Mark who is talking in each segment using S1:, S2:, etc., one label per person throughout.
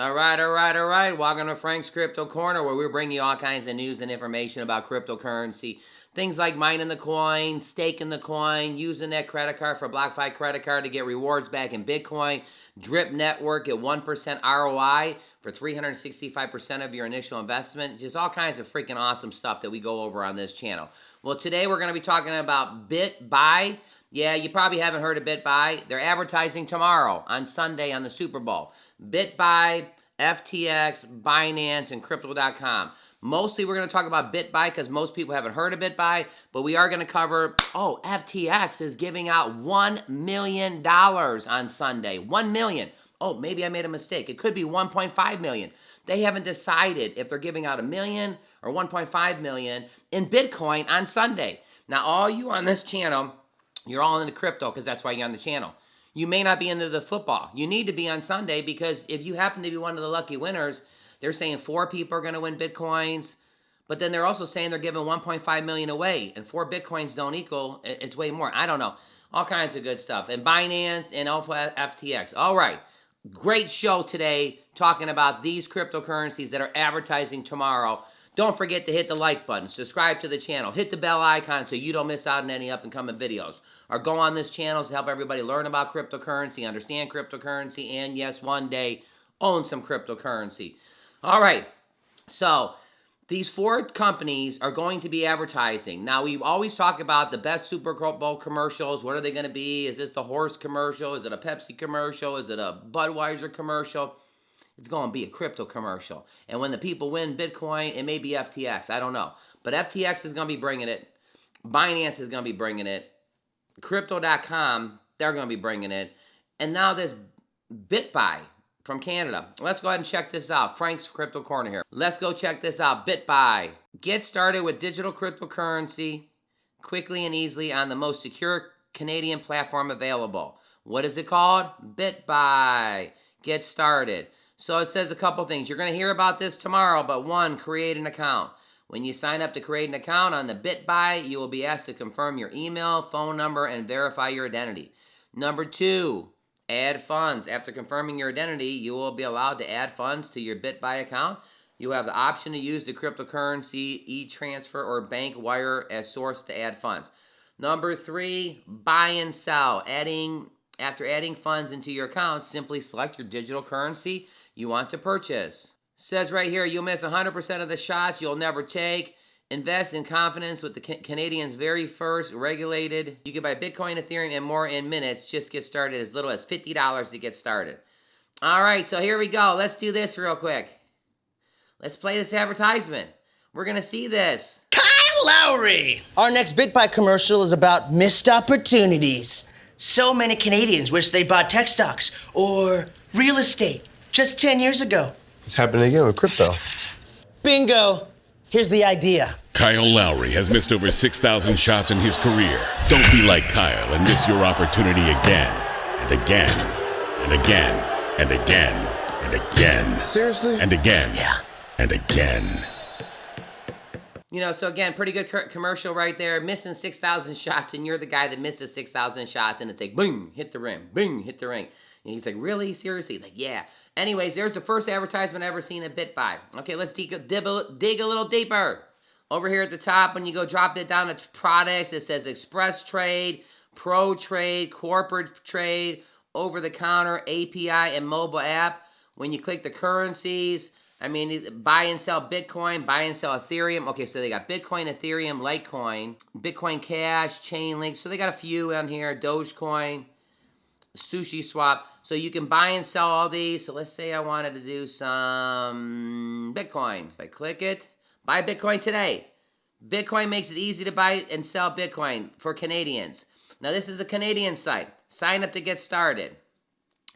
S1: All right. Welcome to Frank's Crypto Corner, where we bring you all kinds of news and information about cryptocurrency. Things like mining the coin, staking the coin, using that credit card for BlockFi credit card to get rewards back in Bitcoin, Drip Network at 1% ROI for 365% of your initial investment. Just all kinds of freaking awesome stuff that we go over on this channel. Well, today we're going to be talking about Bitbuy. Yeah, you probably haven't heard of Bitbuy. They're advertising tomorrow on Sunday on the Super Bowl. Bitbuy, FTX, Binance, and crypto.com. Mostly we're going to talk about Bitbuy because most people haven't heard of Bitbuy, but we are going to cover, FTX is giving out $1 million on Sunday. $1 million. Oh, maybe I made a mistake. It could be 1.5 million. They haven't decided if they're giving out $1 million or 1.5 million in Bitcoin on Sunday. Now, all you on this channel, you're all into crypto because that's why you're on the channel. You may not be into the football. You need to be on Sunday because if you happen to be one of the lucky winners, they're saying 4 people are going to win Bitcoins, but then they're also saying they're giving 1.5 million away, and 4 Bitcoins don't equal, it's way more. I don't know. All kinds of good stuff. And Binance and Alpha FTX. All right. Great show today talking about these cryptocurrencies that are advertising tomorrow. Don't forget to hit the like button, subscribe to the channel, hit the bell icon so you don't miss out on any up and coming videos. Or go on this channel to help everybody learn about cryptocurrency, understand cryptocurrency, and yes, one day own some cryptocurrency. All right, so these 4 companies are going to be advertising. Now, we always talk about the best Super Bowl commercials. What are they going to be? Is this the horse commercial? Is it a Pepsi commercial? Is it a Budweiser commercial? It's going to be a crypto commercial. And when the people win Bitcoin, it may be FTX. I don't know. But FTX is going to be bringing it. Binance is going to be bringing it. Crypto.com, they're going to be bringing it. And now this Bitbuy from Canada. Let's go ahead and check this out. Frank's Crypto Corner here. Let's go check this out. Bitbuy. Get started with digital cryptocurrency quickly and easily on the most secure Canadian platform available. What is it called? Bitbuy. Get started. So it says a couple things. You're going to hear about this tomorrow, but 1, create an account. When you sign up to create an account on the Bitbuy, you will be asked to confirm your email, phone number, and verify your identity. Number 2, add funds. After confirming your identity, you will be allowed to add funds to your Bitbuy account. You have the option to use the cryptocurrency, e-transfer, or bank wire as source to add funds. Number 3, buy and sell. After adding funds into your account, simply select your digital currency you want to purchase. Says right here, you'll miss 100% of the shots you'll never take. Invest in confidence with the Canadians' very first regulated. You can buy Bitcoin, Ethereum, and more in minutes. Just get started as little as $50 to get started. All right, so here we go. Let's do this real quick. Let's play this advertisement. We're going to see this.
S2: Kyle Lowry! Our next Bitbuy commercial is about missed opportunities. So many Canadians wish they bought tech stocks or real estate just 10 years ago.
S3: It's happening again with crypto.
S2: Bingo! Here's the idea.
S4: Kyle Lowry has missed over 6,000 shots in his career. Don't be like Kyle and miss your opportunity again and again and again and again and again.
S3: Seriously?
S4: And again.
S2: Yeah.
S4: And again.
S1: You know, so again, pretty good commercial right there. Missing 6,000 shots, and you're the guy that misses 6,000 shots, and it's like, boom, hit the ring, boom, hit the ring. And he's like, really? Seriously? Like, yeah. Anyways, there's the first advertisement I've ever seen at Bitbuy. Okay, let's dig a little deeper. Over here at the top, when you go drop it down to products, it says Express Trade, Pro Trade, Corporate Trade, Over-the-Counter, API, and Mobile App. When you click the currencies, I mean, buy and sell Bitcoin, buy and sell Ethereum. Okay, so they got Bitcoin, Ethereum, Litecoin, Bitcoin Cash, Chainlink. So they got a few on here, Dogecoin, Sushi Swap. So you can buy and sell all these. So let's say I wanted to do some Bitcoin. If I click it, buy Bitcoin today. Bitcoin makes it easy to buy and sell Bitcoin for Canadians. Now this is a Canadian site. Sign up to get started.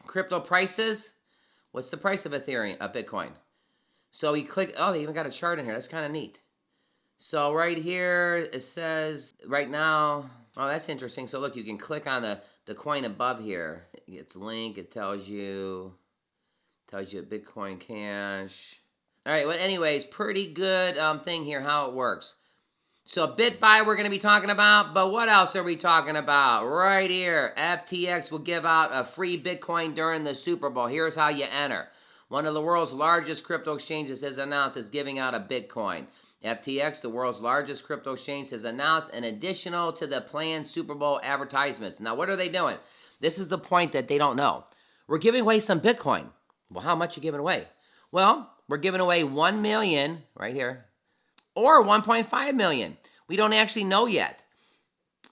S1: Crypto prices. What's the price of Ethereum, Bitcoin? So you click, oh, they even got a chart in here. That's kind of neat. So right here, it says, right now, oh, that's interesting. So look, you can click on the coin above here. It's link, it tells you Bitcoin Cash. All right, well, anyways, pretty good thing here, how it works. So Bitbuy we're going to be talking about, but what else are we talking about? Right here, FTX will give out a free Bitcoin during the Super Bowl. Here's how you enter. One of the world's largest crypto exchanges has announced it's giving out a Bitcoin. FTX, the world's largest crypto exchange, has announced an additional to the planned Super Bowl advertisements. Now, what are they doing? This is the point that they don't know. We're giving away some Bitcoin. Well, how much are you giving away? Well, we're giving away 1 million right here or 1.5 million. We don't actually know yet.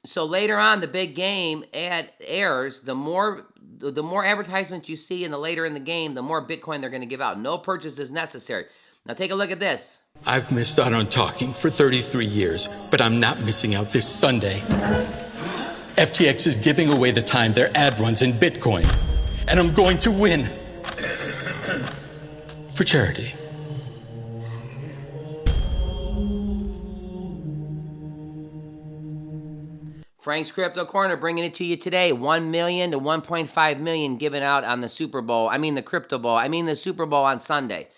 S1: So later on, the big game ad airs, the more advertisements you see and the later in the game, the more Bitcoin they're going to give out. No purchase is necessary. Now take a look at this.
S3: I've missed out on talking for 33 years, but I'm not missing out this Sunday. FTX is giving away the time their ad runs in Bitcoin, and I'm going to win. For charity.
S1: Frank's Crypto Corner bringing it to you today. 1 million to 1.5 million given out on the Super Bowl. The Super Bowl on Sunday.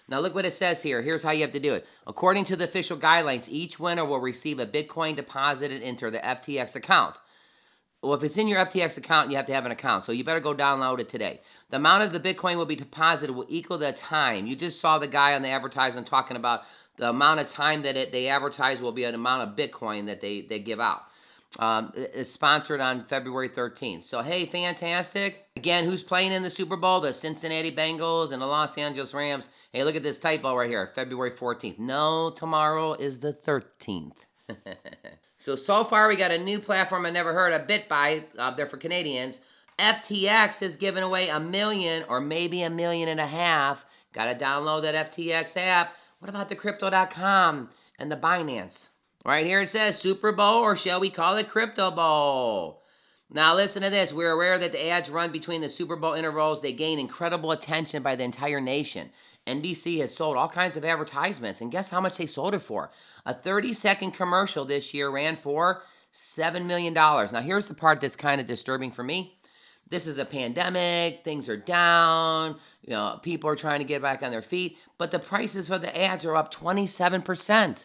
S1: Now look what it says here. Here's how you have to do it. According to the official guidelines, each winner will receive a Bitcoin deposited into the FTX account. Well, if it's in your FTX account, you have to have an account. So you better go download it today. The amount of the Bitcoin will be deposited will equal the time. You just saw the guy on the advertisement talking about the amount of time that they advertise will be an amount of Bitcoin that they give out. It's sponsored on February 13th. So, hey, fantastic. Again, who's playing in the Super Bowl? The Cincinnati Bengals and the Los Angeles Rams. Hey, look at this typo right here, February 14th. No, tomorrow is the 13th. So far we got a new platform I never heard of, Bitbuy, they're for Canadians. FTX has given away 1 million or maybe 1.5 million. Got to download that FTX app. What about the crypto.com and the Binance? Right here it says Super Bowl, or shall we call it Crypto Bowl? Now listen to this. We're aware that the ads run between the Super Bowl intervals. They gain incredible attention by the entire nation. NBC has sold all kinds of advertisements, and guess how much they sold it for? A 30-second commercial this year ran for $7 million. Now here's the part that's kind of disturbing for me. This is a pandemic, things are down, people are trying to get back on their feet, but the prices for the ads are up 27%.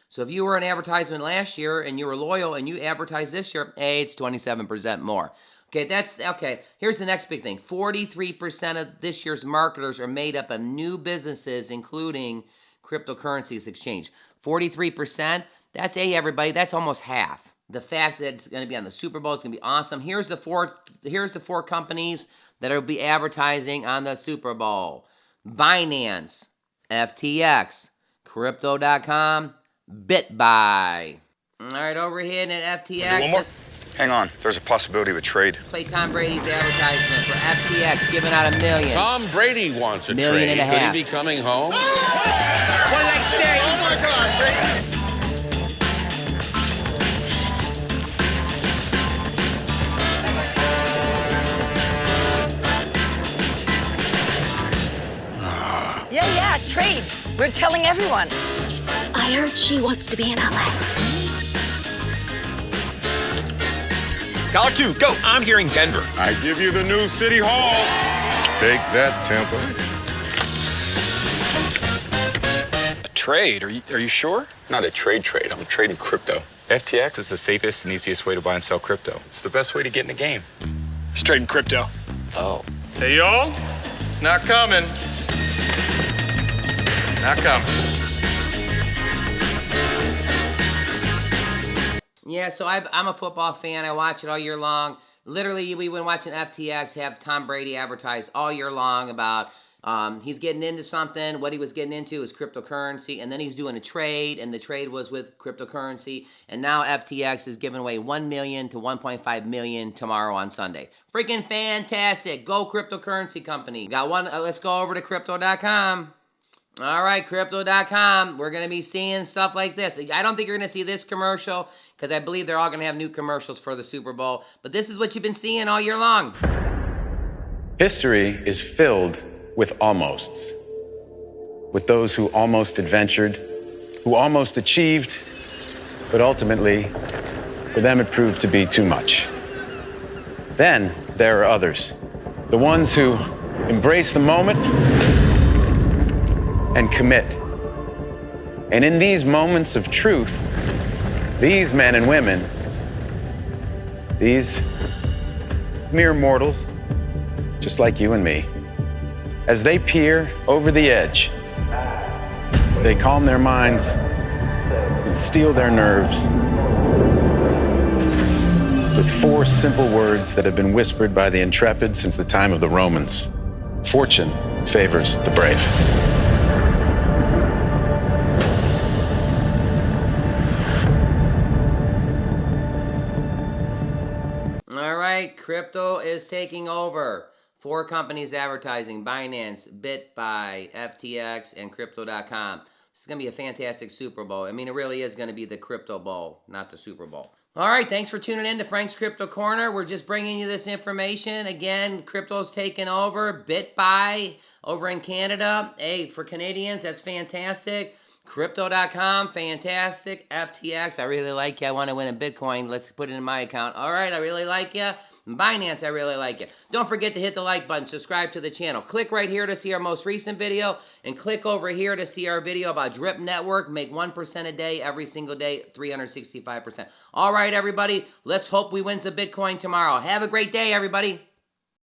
S1: So if you were an advertisement last year and you were loyal and you advertised this year, hey, it's 27% more. Okay, here's the next big thing. 43% of this year's marketers are made up of new businesses, including cryptocurrencies exchange. 43%, everybody, that's almost half. The fact that it's going to be on the Super Bowl is going to be awesome. Here's the four companies that will be advertising on the Super Bowl. Binance, FTX, crypto.com, Bitbuy. All right, over here at FTX.
S5: One more? Hang on, there's a possibility of a trade.
S1: Play Tom Brady's advertisement for FTX, giving out 1 million.
S6: Tom Brady wants a
S1: $1.5 million.
S6: trade. Could he be coming home?
S1: What did I say?
S7: Oh my God, Brady.
S8: Yeah, trade. We're telling everyone.
S9: I heard she wants to be in LA.
S5: Caller 2, go. I'm hearing Denver.
S6: I give you the new City Hall. Take that, Tampa.
S5: A trade? Are you sure?
S3: Not a trade. I'm trading crypto. FTX is the safest and easiest way to buy and sell crypto. It's the best way to get in the game.
S5: Just trading crypto.
S3: Oh.
S5: Hey, y'all. It's not coming. Not coming.
S1: Yeah, so I'm a football fan. I watch it all year long. Literally, we've been watching FTX have Tom Brady advertise all year long about he's getting into something. What he was getting into is cryptocurrency, and then he's doing a trade, and the trade was with cryptocurrency. And now FTX is giving away 1 million to 1.5 million tomorrow on Sunday. Freaking fantastic. Go cryptocurrency company. Got one. Let's go over to crypto.com. All right, crypto.com. We're going to be seeing stuff like this. I don't think you're going to see this commercial because I believe they're all going to have new commercials for the Super Bowl. But this is what you've been seeing all year long.
S10: History is filled with almosts. With those who almost adventured, who almost achieved, but ultimately, for them it proved to be too much. Then there are others. The ones who embrace the moment and commit. And in these moments of truth, these men and women, these mere mortals, just like you and me, As they peer over the edge, they calm their minds and steel their nerves with 4 simple words that have been whispered by the intrepid since the time of the Romans. Fortune favors the brave.
S1: All right, crypto is taking over. 4 companies advertising: Binance, Bitbuy, FTX, and crypto.com. This is going to be a fantastic Super Bowl. I mean, it really is going to be the Crypto Bowl, not the Super Bowl. All right, thanks for tuning in to Frank's Crypto Corner. We're just bringing you this information. Again, crypto's taking over. Bitbuy over in Canada. Hey, for Canadians, that's fantastic. Crypto.com, fantastic. FTX, I really like you. I want to win a Bitcoin. Let's put it in my account. All right, I really like you. Binance, I really like it. Don't forget to hit the like button, subscribe to the channel. Click right here to see our most recent video, and click over here to see our video about Drip Network. Make 1% a day, every single day, 365%. All right, everybody, let's hope we win some Bitcoin tomorrow. Have a great day, everybody.